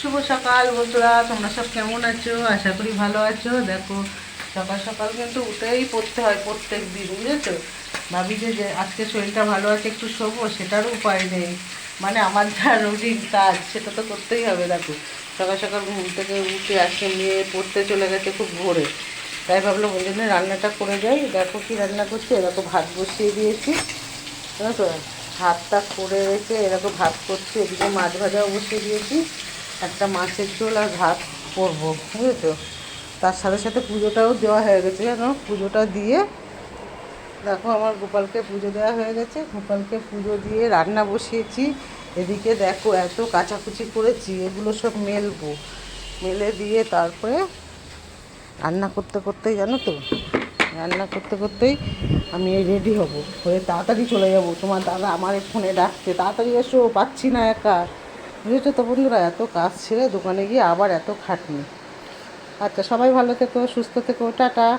শুভ সকাল বন্ধুরা, তোমরা সব কেমন আছো? আশা করি ভালো আছো। দেখো, সকাল সকাল কিন্তু উঠেই পড়তে হয় প্রত্যেক দিন, বুঝেছো। ভাবি যে আজকে শরীরটা ভালো আছে, একটু শোবো, সেটারও উপায় নেই। মানে আমার যা রুটিন কাজ সেটা তো করতেই হবে। দেখো, সকাল সকাল ঘুম থেকে উঠে আজকে মেয়ে পড়তে চলে গেছে খুব ভোরে, তাই ভাবলাম ওই জন্য রান্নাটা করে যাই। দেখো কি রান্না করছি, দেখো ভাত বসিয়ে দিয়েছি, জানো তো। ভাতটা করে রেখে এরকম ভাত করছি, এদিকে মাছ ভাজাও বসিয়ে দিয়েছি। একটা মাছের ঝোল আর ভাত করবো, বুঝেছো। তার সাথে সাথে পুজোটাও দেওয়া হয়ে গেছে, জানো। পুজোটা দিয়ে দেখো আমার গোপালকে পুজো দেওয়া হয়ে গেছে, গোপালকে পুজো দিয়ে রান্না বসিয়েছি। এদিকে দেখো এত কাচাকুচি করেছি, এগুলো সব মেলবো, মেলে দিয়ে তারপরে রান্না করতে করতেই, জানো তো, রান্না করতে করতেই আমি রেডি হব, হয়ে তাড়াতাড়ি চলে যাব। তোমার দাদা আমার ফোনে ডাকছে, তাড়াতাড়ি এসো, পাচ্ছি না একা, বুঝেছো তো বন্ধুরা। এত কাজ ছেড়ে দোকানে গিয়ে আবার এত খাটনি। আচ্ছা, সবাই ভালো থেকো, সুস্থ থেকো, টাটা।